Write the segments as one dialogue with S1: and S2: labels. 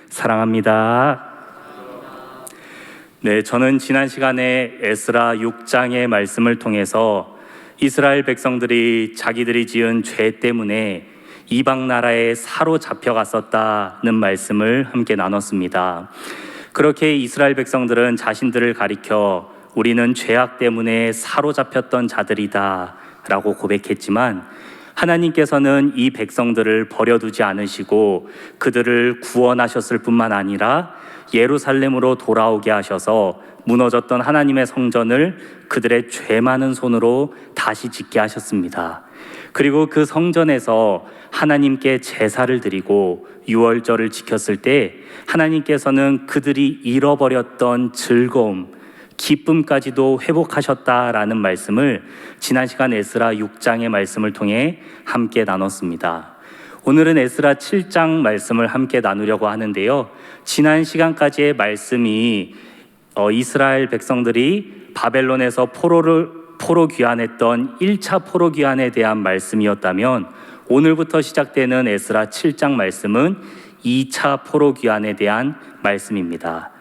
S1: 사랑합니다. 네, 저는 지난 시간에 에스라 6장의 말씀을 통해서 이스라엘 백성들이 자기들이 지은 죄 때문에 이방 나라에 사로잡혀갔었다는 말씀을 함께 나눴습니다. 그렇게 이스라엘 백성들은 자신들을 가리켜 우리는 죄악 때문에 사로잡혔던 자들이다 라고 고백했지만, 하나님께서는 이 백성들을 버려두지 않으시고 그들을 구원하셨을 뿐만 아니라 예루살렘으로 돌아오게 하셔서 무너졌던 하나님의 성전을 그들의 죄 많은 손으로 다시 짓게 하셨습니다. 그리고 그 성전에서 하나님께 제사를 드리고 유월절을 지켰을 때 하나님께서는 그들이 잃어버렸던 즐거움, 기쁨까지도 회복하셨다라는 말씀을 지난 시간 에스라 6장의 말씀을 통해 함께 나눴습니다. 오늘은 에스라 7장 말씀을 함께 나누려고 하는데요, 지난 시간까지의 말씀이 이스라엘 백성들이 바벨론에서 포로 귀환했던 1차 포로 귀환에 대한 말씀이었다면, 오늘부터 시작되는 에스라 7장 말씀은 2차 포로 귀환에 대한 말씀입니다.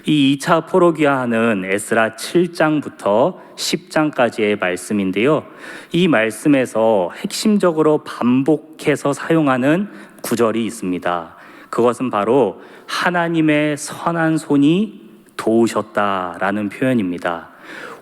S1: 이 2차 포로 귀환은 에스라 7장부터 10장까지의 말씀인데요, 이 말씀에서 핵심적으로 반복해서 사용하는 구절이 있습니다. 그것은 바로 하나님의 선한 손이 도우셨다라는 표현입니다.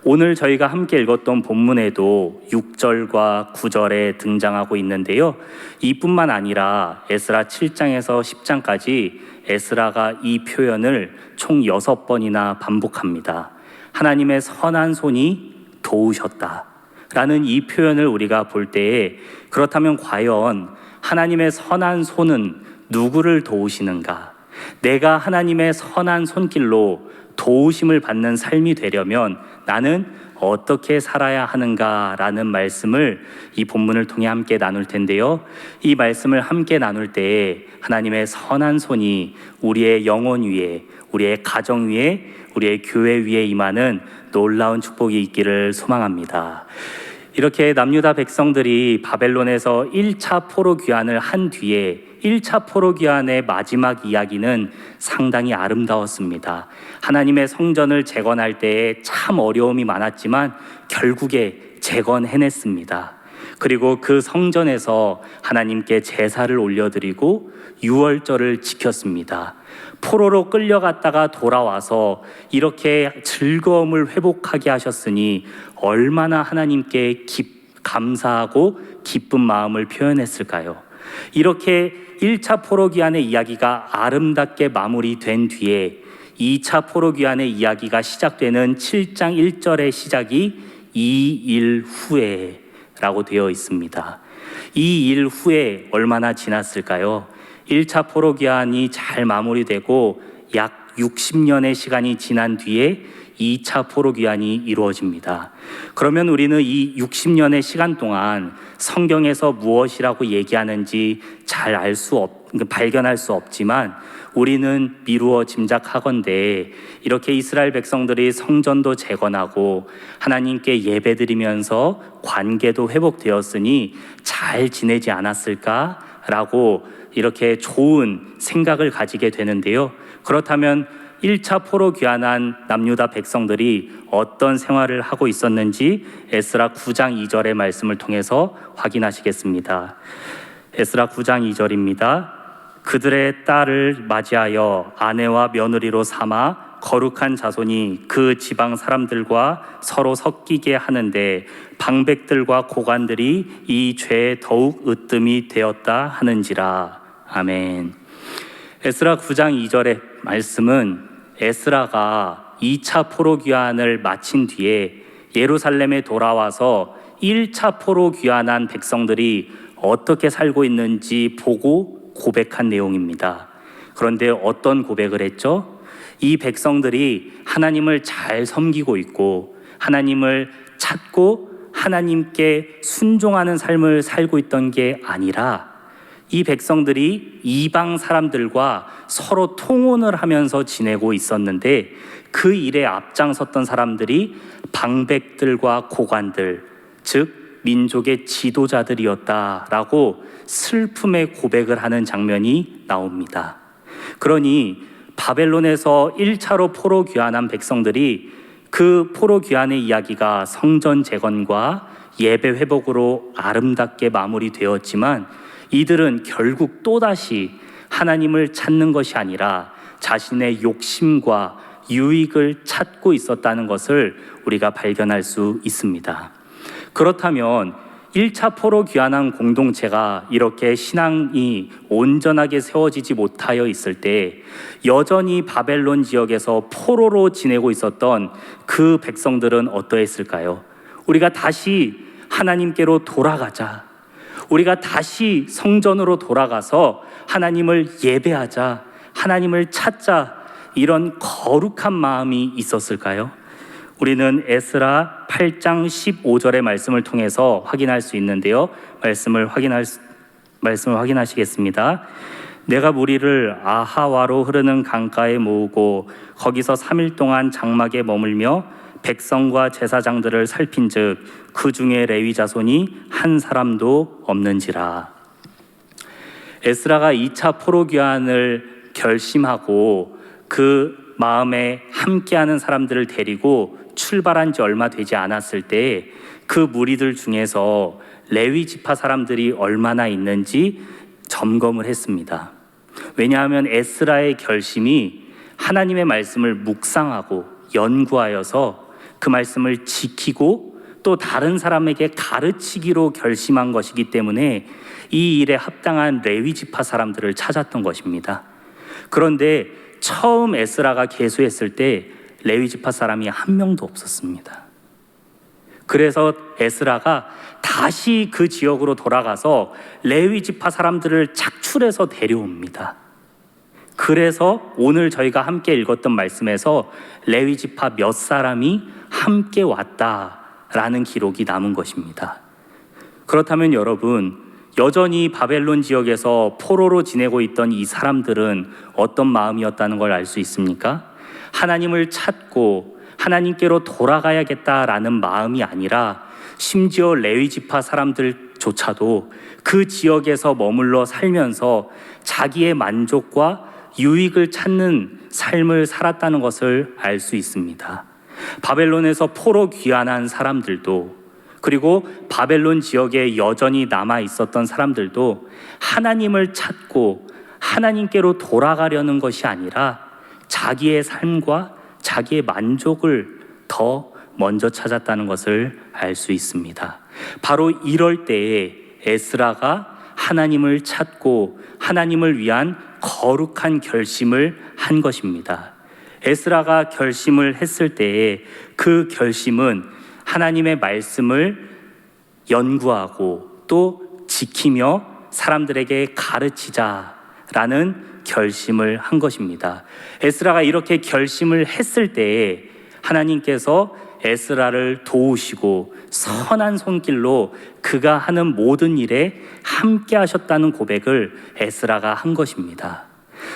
S1: 오늘 저희가 함께 읽었던 본문에도 6절과 9절에 등장하고 있는데요, 이뿐만 아니라 에스라 7장에서 10장까지 에스라가 이 표현을 총 6번이나 반복합니다. 하나님의 선한 손이 도우셨다 라는 이 표현을 우리가 볼 때에, 그렇다면 과연 하나님의 선한 손은 누구를 도우시는가? 내가 하나님의 선한 손길로 도우심을 받는 삶이 되려면 나는 어떻게 살아야 하는가라는 말씀을 이 본문을 통해 함께 나눌 텐데요, 이 말씀을 함께 나눌 때에 하나님의 선한 손이 우리의 영혼 위에, 우리의 가정 위에, 우리의 교회 위에 임하는 놀라운 축복이 있기를 소망합니다. 이렇게 남유다 백성들이 바벨론에서 1차 포로 귀환을 한 뒤에 1차 포로 귀환의 마지막 이야기는 상당히 아름다웠습니다. 하나님의 성전을 재건할 때에 참 어려움이 많았지만 결국에 재건해냈습니다. 그리고 그 성전에서 하나님께 제사를 올려드리고 유월절을 지켰습니다. 포로로 끌려갔다가 돌아와서 이렇게 즐거움을 회복하게 하셨으니 얼마나 하나님께 감사하고 기쁜 마음을 표현했을까요? 이렇게 1차 포로 귀환의 이야기가 아름답게 마무리된 뒤에 2차 포로 귀환의 이야기가 시작되는 7장 1절의 시작이 이 일 후에 라고 되어 있습니다. 이 일 후에 얼마나 지났을까요? 1차 포로 귀환이 잘 마무리되고 약 60년의 시간이 지난 뒤에 2차 포로 귀환이 이루어집니다. 그러면 우리는 이 60년의 시간 동안 성경에서 무엇이라고 얘기하는지 잘 발견할 수 없지만, 우리는 미루어 짐작하건대 이렇게 이스라엘 백성들이 성전도 재건하고 하나님께 예배드리면서 관계도 회복되었으니 잘 지내지 않았을까라고 이렇게 좋은 생각을 가지게 되는데요, 그렇다면 1차 포로 귀환한 남유다 백성들이 어떤 생활을 하고 있었는지 에스라 9장 2절의 말씀을 통해서 확인하시겠습니다. 에스라 9장 2절입니다. 그들의 딸을 맞이하여 아내와 며느리로 삼아 거룩한 자손이 그 지방 사람들과 서로 섞이게 하는데 방백들과 고관들이 이 죄에 더욱 으뜸이 되었다 하는지라. 아멘. 에스라 9장 2절의 말씀은 에스라가 2차 포로 귀환을 마친 뒤에 예루살렘에 돌아와서 1차 포로 귀환한 백성들이 어떻게 살고 있는지 보고 고백한 내용입니다. 그런데 어떤 고백을 했죠? 이 백성들이 하나님을 잘 섬기고 있고 하나님을 찾고 하나님께 순종하는 삶을 살고 있던 게 아니라, 이 백성들이 이방 사람들과 서로 통혼을 하면서 지내고 있었는데 그 일에 앞장섰던 사람들이 방백들과 고관들, 즉 민족의 지도자들이었다라고 슬픔의 고백을 하는 장면이 나옵니다. 그러니 바벨론에서 1차로 포로 귀환한 백성들이 그 포로 귀환의 이야기가 성전 재건과 예배 회복으로 아름답게 마무리되었지만 이들은 결국 또다시 하나님을 찾는 것이 아니라 자신의 욕심과 유익을 찾고 있었다는 것을 우리가 발견할 수 있습니다. 그렇다면 1차 포로 귀환한 공동체가 이렇게 신앙이 온전하게 세워지지 못하여 있을 때 여전히 바벨론 지역에서 포로로 지내고 있었던 그 백성들은 어떠했을까요? 우리가 다시 하나님께로 돌아가자. 우리가 다시 성전으로 돌아가서 하나님을 예배하자. 하나님을 찾자. 이런 거룩한 마음이 있었을까요? 우리는 에스라 8장 15절의 말씀을 통해서 확인할 수 있는데요. 말씀을 확인하시겠습니다. 내가 무리를 아하와로 흐르는 강가에 모으고 거기서 3일 동안 장막에 머물며 백성과 제사장들을 살핀즉 그 중에 레위 자손이 한 사람도 없는지라. 에스라가 2차 포로 귀환을 결심하고 그 마음에 함께하는 사람들을 데리고 출발한 지 얼마 되지 않았을 때 그 무리들 중에서 레위 지파 사람들이 얼마나 있는지 점검을 했습니다. 왜냐하면 에스라의 결심이 하나님의 말씀을 묵상하고 연구하여서 그 말씀을 지키고 또 다른 사람에게 가르치기로 결심한 것이기 때문에 이 일에 합당한 레위 지파 사람들을 찾았던 것입니다. 그런데 처음 에스라가 계수했을 때 레위 지파 사람이 한 명도 없었습니다. 그래서 에스라가 다시 그 지역으로 돌아가서 레위 지파 사람들을 착출해서 데려옵니다. 그래서 오늘 저희가 함께 읽었던 말씀에서 레위 지파 몇 사람이 함께 왔다라는 기록이 남은 것입니다. 그렇다면 여러분, 여전히 바벨론 지역에서 포로로 지내고 있던 이 사람들은 어떤 마음이었다는 걸 알 수 있습니까? 하나님을 찾고 하나님께로 돌아가야겠다라는 마음이 아니라 심지어 레위 지파 사람들조차도 그 지역에서 머물러 살면서 자기의 만족과 유익을 찾는 삶을 살았다는 것을 알 수 있습니다. 바벨론에서 포로 귀환한 사람들도 그리고 바벨론 지역에 여전히 남아 있었던 사람들도 하나님을 찾고 하나님께로 돌아가려는 것이 아니라 자기의 삶과 자기의 만족을 더 먼저 찾았다는 것을 알 수 있습니다. 바로 이럴 때에 에스라가 하나님을 찾고 하나님을 위한 거룩한 결심을 한 것입니다. 에스라가 결심을 했을 때에 그 결심은 하나님의 말씀을 연구하고 또 지키며 사람들에게 가르치자라는 결심을 한 것입니다. 에스라가 이렇게 결심을 했을 때에 하나님께서 에스라를 도우시고 선한 손길로 그가 하는 모든 일에 함께 하셨다는 고백을 에스라가 한 것입니다.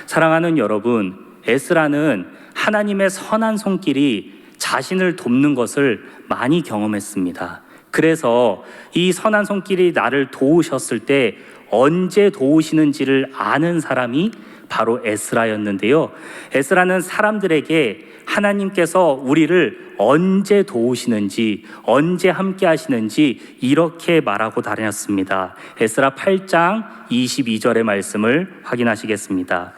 S1: 사랑하는 여러분, 에스라는 하나님의 선한 손길이 자신을 돕는 것을 많이 경험했습니다. 그래서 이 선한 손길이 나를 도우셨을 때 언제 도우시는지를 아는 사람이 바로 에스라였는데요. 에스라는 사람들에게 하나님께서 우리를 언제 도우시는지, 언제 함께 하시는지 이렇게 말하고 다녔습니다. 에스라 8장 22절의 말씀을 확인하시겠습니다.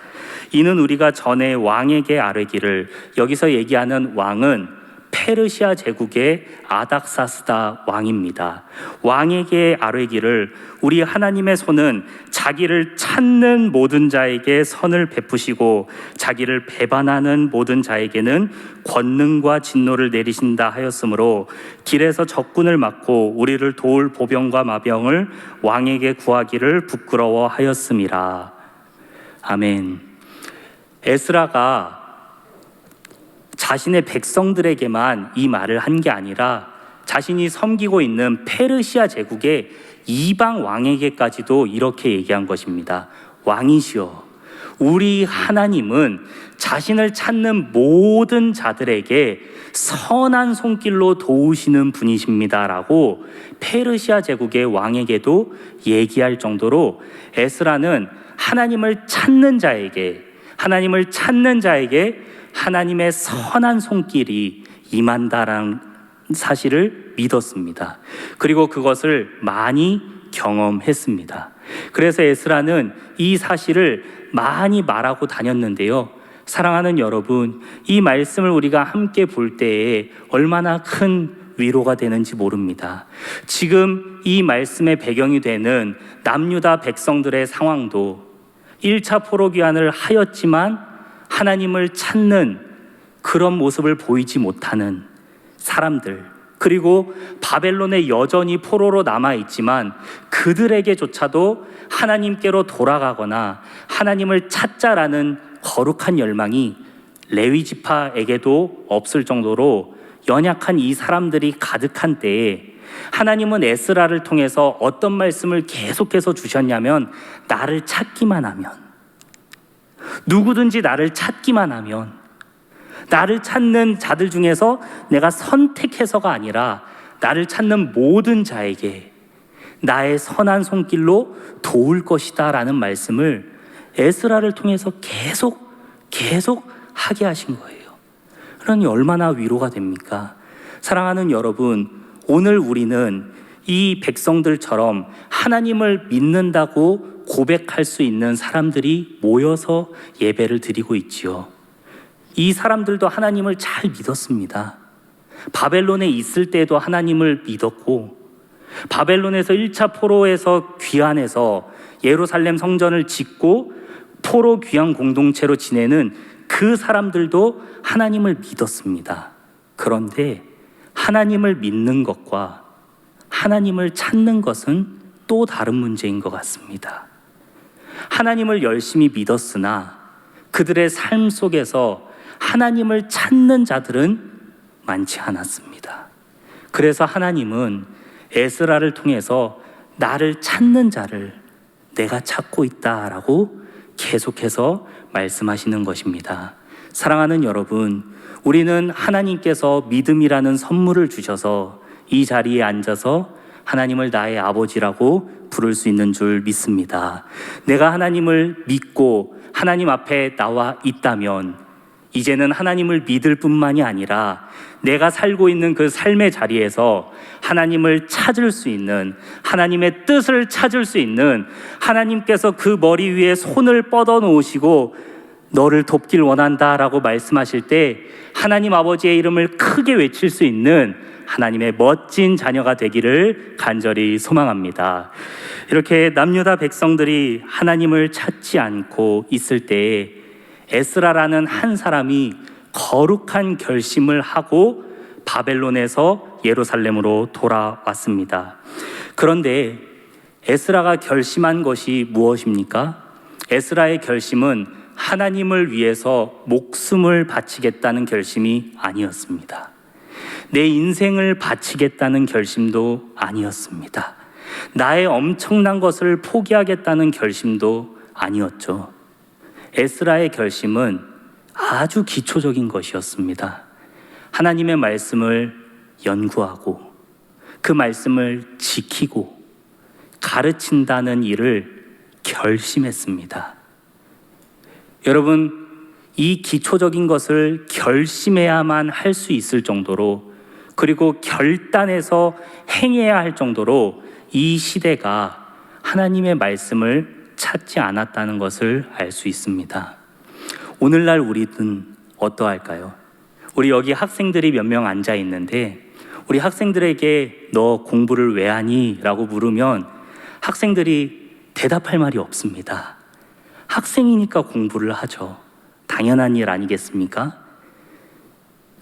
S1: 이는 우리가 전에 왕에게 아뢰기를, 여기서 얘기하는 왕은 페르시아 제국의 아닥사스다 왕입니다. 왕에게 아뢰기를, 우리 하나님의 손은 자기를 찾는 모든 자에게 선을 베푸시고 자기를 배반하는 모든 자에게는 권능과 진노를 내리신다 하였으므로 길에서 적군을 막고 우리를 도울 보병과 마병을 왕에게 구하기를 부끄러워하였음이라. 아멘. 에스라가 자신의 백성들에게만 이 말을 한 게 아니라 자신이 섬기고 있는 페르시아 제국의 이방 왕에게까지도 이렇게 얘기한 것입니다. 왕이시여, 우리 하나님은 자신을 찾는 모든 자들에게 선한 손길로 도우시는 분이십니다라고 페르시아 제국의 왕에게도 얘기할 정도로 에스라는 하나님을 찾는 자에게, 하나님을 찾는 자에게 하나님의 선한 손길이 임한다라는 사실을 믿었습니다. 그리고 그것을 많이 경험했습니다. 그래서 에스라는 이 사실을 많이 말하고 다녔는데요. 사랑하는 여러분, 이 말씀을 우리가 함께 볼 때에 얼마나 큰 위로가 되는지 모릅니다. 지금 이 말씀의 배경이 되는 남유다 백성들의 상황도 1차 포로 귀환을 하였지만 하나님을 찾는 그런 모습을 보이지 못하는 사람들, 그리고 바벨론에 여전히 포로로 남아있지만 그들에게조차도 하나님께로 돌아가거나 하나님을 찾자라는 거룩한 열망이 레위 지파에게도 없을 정도로 연약한 이 사람들이 가득한 때에 하나님은 에스라를 통해서 어떤 말씀을 계속해서 주셨냐면, 나를 찾기만 하면, 누구든지 나를 찾기만 하면, 나를 찾는 자들 중에서 내가 선택해서가 아니라 나를 찾는 모든 자에게 나의 선한 손길로 도울 것이다 라는 말씀을 에스라를 통해서 계속 하게 하신 거예요. 그러니 얼마나 위로가 됩니까? 사랑하는 여러분, 오늘 우리는 이 백성들처럼 하나님을 믿는다고 고백할 수 있는 사람들이 모여서 예배를 드리고 있지요. 이 사람들도 하나님을 잘 믿었습니다. 바벨론에 있을 때도 하나님을 믿었고, 바벨론에서 1차 포로에서 귀환해서 예루살렘 성전을 짓고 포로 귀환 공동체로 지내는 그 사람들도 하나님을 믿었습니다. 그런데 하나님을 믿는 것과 하나님을 찾는 것은 또 다른 문제인 것 같습니다. 하나님을 열심히 믿었으나 그들의 삶 속에서 하나님을 찾는 자들은 많지 않았습니다. 그래서 하나님은 에스라를 통해서 나를 찾는 자를 내가 찾고 있다라고 계속해서 말씀하시는 것입니다. 사랑하는 여러분, 우리는 하나님께서 믿음이라는 선물을 주셔서 이 자리에 앉아서 하나님을 나의 아버지라고 부를 수 있는 줄 믿습니다. 내가 하나님을 믿고 하나님 앞에 나와 있다면 이제는 하나님을 믿을 뿐만이 아니라 내가 살고 있는 그 삶의 자리에서 하나님을 찾을 수 있는, 하나님의 뜻을 찾을 수 있는, 하나님께서 그 머리 위에 손을 뻗어 놓으시고 너를 돕길 원한다라고 말씀하실 때 하나님 아버지의 이름을 크게 외칠 수 있는 하나님의 멋진 자녀가 되기를 간절히 소망합니다. 이렇게 남유다 백성들이 하나님을 찾지 않고 있을 때에 에스라라는 한 사람이 거룩한 결심을 하고 바벨론에서 예루살렘으로 돌아왔습니다. 그런데 에스라가 결심한 것이 무엇입니까? 에스라의 결심은 하나님을 위해서 목숨을 바치겠다는 결심이 아니었습니다. 내 인생을 바치겠다는 결심도 아니었습니다. 나의 엄청난 것을 포기하겠다는 결심도 아니었죠. 에스라의 결심은 아주 기초적인 것이었습니다. 하나님의 말씀을 연구하고 그 말씀을 지키고 가르친다는 일을 결심했습니다. 여러분, 이 기초적인 것을 결심해야만 할 수 있을 정도로, 그리고 결단해서 행해야 할 정도로 이 시대가 하나님의 말씀을 찾지 않았다는 것을 알 수 있습니다. 오늘날 우리는 어떠할까요? 우리 여기 학생들이 몇 명 앉아 있는데 우리 학생들에게 너 공부를 왜 하니? 라고 물으면 학생들이 대답할 말이 없습니다. 학생이니까 공부를 하죠. 당연한 일 아니겠습니까?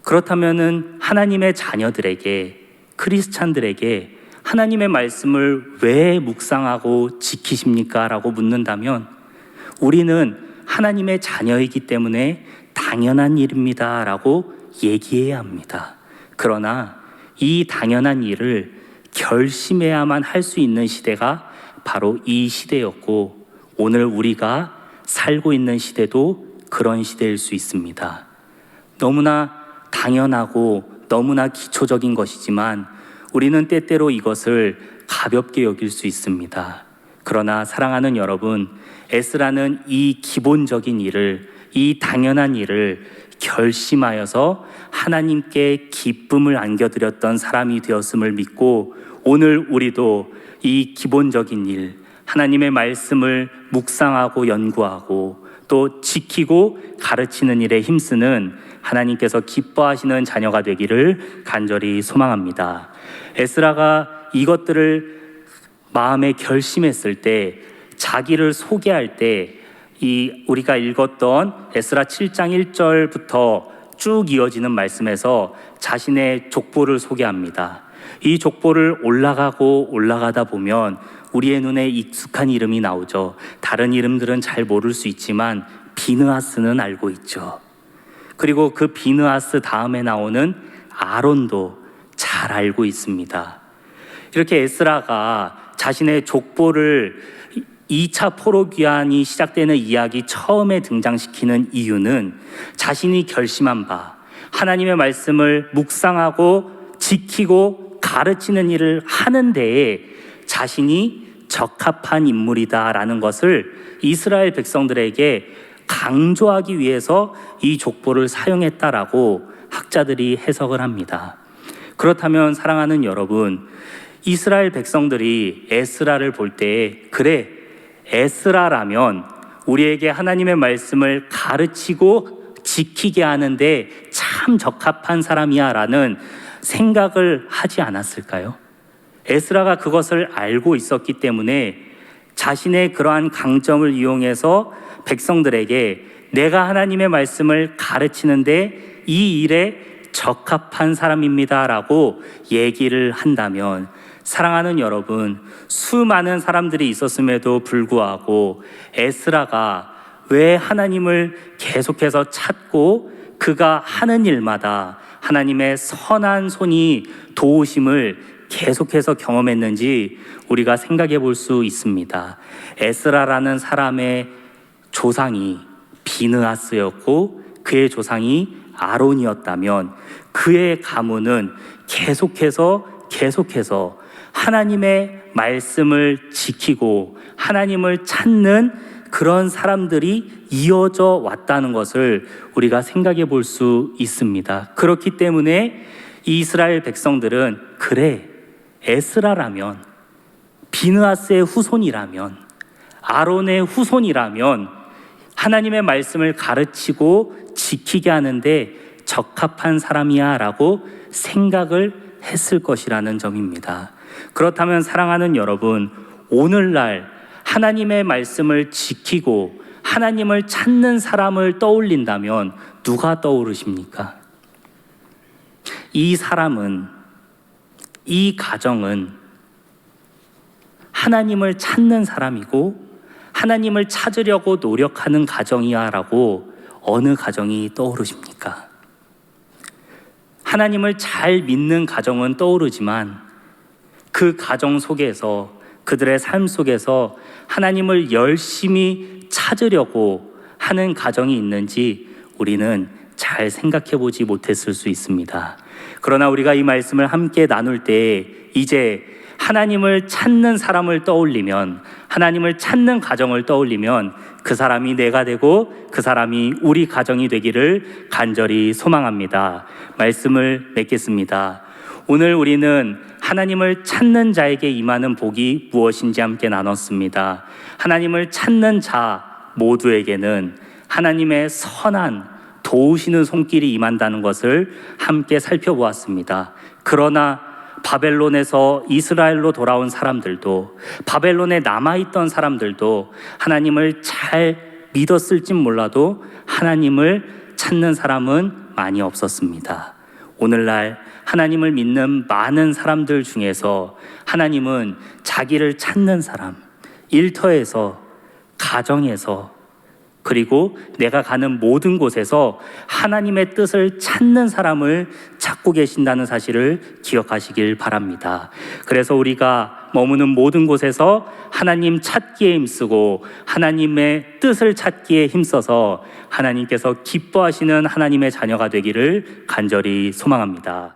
S1: 그렇다면은 하나님의 자녀들에게, 크리스찬들에게 하나님의 말씀을 왜 묵상하고 지키십니까? 라고 묻는다면 우리는 하나님의 자녀이기 때문에 당연한 일입니다 라고 얘기해야 합니다. 그러나 이 당연한 일을 결심해야만 할 수 있는 시대가 바로 이 시대였고, 오늘 우리가 살고 있는 시대도 그런 시대일 수 있습니다. 너무나 당연하고 너무나 기초적인 것이지만 우리는 때때로 이것을 가볍게 여길 수 있습니다. 그러나 사랑하는 여러분, 에스라는 이 기본적인 일을 이 당연한 일을 결심하여서 하나님께 기쁨을 안겨드렸던 사람이 되었음을 믿고, 오늘 우리도 이 기본적인 일, 하나님의 말씀을 묵상하고 연구하고 또 지키고 가르치는 일에 힘쓰는 하나님께서 기뻐하시는 자녀가 되기를 간절히 소망합니다. 에스라가 이것들을 마음에 결심했을 때, 자기를 소개할 때 우리가 읽었던 에스라 7장 1절부터 쭉 이어지는 말씀에서 자신의 족보를 소개합니다. 이 족보를 올라가다 보면 우리의 눈에 익숙한 이름이 나오죠. 다른 이름들은 잘 모를 수 있지만 비느하스는 알고 있죠. 그리고 그 비느하스 다음에 나오는 아론도 잘 알고 있습니다. 이렇게 에스라가 자신의 족보를 2차 포로귀환이 시작되는 이야기 처음에 등장시키는 이유는 자신이 결심한 바, 하나님의 말씀을 묵상하고 지키고 가르치는 일을 하는 데에 자신이 적합한 인물이다라는 것을 이스라엘 백성들에게 강조하기 위해서 이 족보를 사용했다라고 학자들이 해석을 합니다. 그렇다면 사랑하는 여러분, 이스라엘 백성들이 에스라를 볼 때, 그래, 에스라라면 우리에게 하나님의 말씀을 가르치고 지키게 하는데 참 적합한 사람이야 라는 생각을 하지 않았을까요? 에스라가 그것을 알고 있었기 때문에 자신의 그러한 강점을 이용해서 백성들에게 내가 하나님의 말씀을 가르치는데 이 일에 적합한 사람입니다 라고 얘기를 한다면, 사랑하는 여러분, 수많은 사람들이 있었음에도 불구하고 에스라가 왜 하나님을 계속해서 찾고 그가 하는 일마다 하나님의 선한 손이 도우심을 계속해서 경험했는지 우리가 생각해 볼 수 있습니다. 에스라라는 사람의 조상이 비느하스였고 그의 조상이 아론이었다면 그의 가문은 계속해서 하나님의 말씀을 지키고 하나님을 찾는 그런 사람들이 이어져 왔다는 것을 우리가 생각해 볼 수 있습니다. 그렇기 때문에 이스라엘 백성들은, 그래, 에스라라면, 비느하스의 후손이라면, 아론의 후손이라면 하나님의 말씀을 가르치고 지키게 하는데 적합한 사람이야 라고 생각을 했을 것이라는 점입니다. 그렇다면 사랑하는 여러분, 오늘날 하나님의 말씀을 지키고 하나님을 찾는 사람을 떠올린다면 누가 떠오르십니까? 이 사람은, 이 가정은 하나님을 찾는 사람이고 하나님을 찾으려고 노력하는 가정이야 라고 어느 가정이 떠오르십니까? 하나님을 잘 믿는 가정은 떠오르지만 그 가정 속에서, 그들의 삶 속에서 하나님을 열심히 찾으려고 하는 가정이 있는지 우리는 잘 생각해 보지 못했을 수 있습니다. 그러나 우리가 이 말씀을 함께 나눌 때 이제 하나님을 찾는 사람을 떠올리면, 하나님을 찾는 가정을 떠올리면 그 사람이 내가 되고 그 사람이 우리 가정이 되기를 간절히 소망합니다. 말씀을 맺겠습니다. 오늘 우리는 하나님을 찾는 자에게 임하는 복이 무엇인지 함께 나눴습니다. 하나님을 찾는 자 모두에게는 하나님의 선한 도우시는 손길이 임한다는 것을 함께 살펴보았습니다. 그러나 바벨론에서 이스라엘로 돌아온 사람들도, 바벨론에 남아있던 사람들도 하나님을 잘 믿었을진 몰라도 하나님을 찾는 사람은 많이 없었습니다. 오늘날 하나님을 믿는 많은 사람들 중에서 하나님은 자기를 찾는 사람, 일터에서, 가정에서, 그리고 내가 가는 모든 곳에서 하나님의 뜻을 찾는 사람을 찾고 계신다는 사실을 기억하시길 바랍니다. 그래서 우리가 머무는 모든 곳에서 하나님 찾기에 힘쓰고 하나님의 뜻을 찾기에 힘써서 하나님께서 기뻐하시는 하나님의 자녀가 되기를 간절히 소망합니다.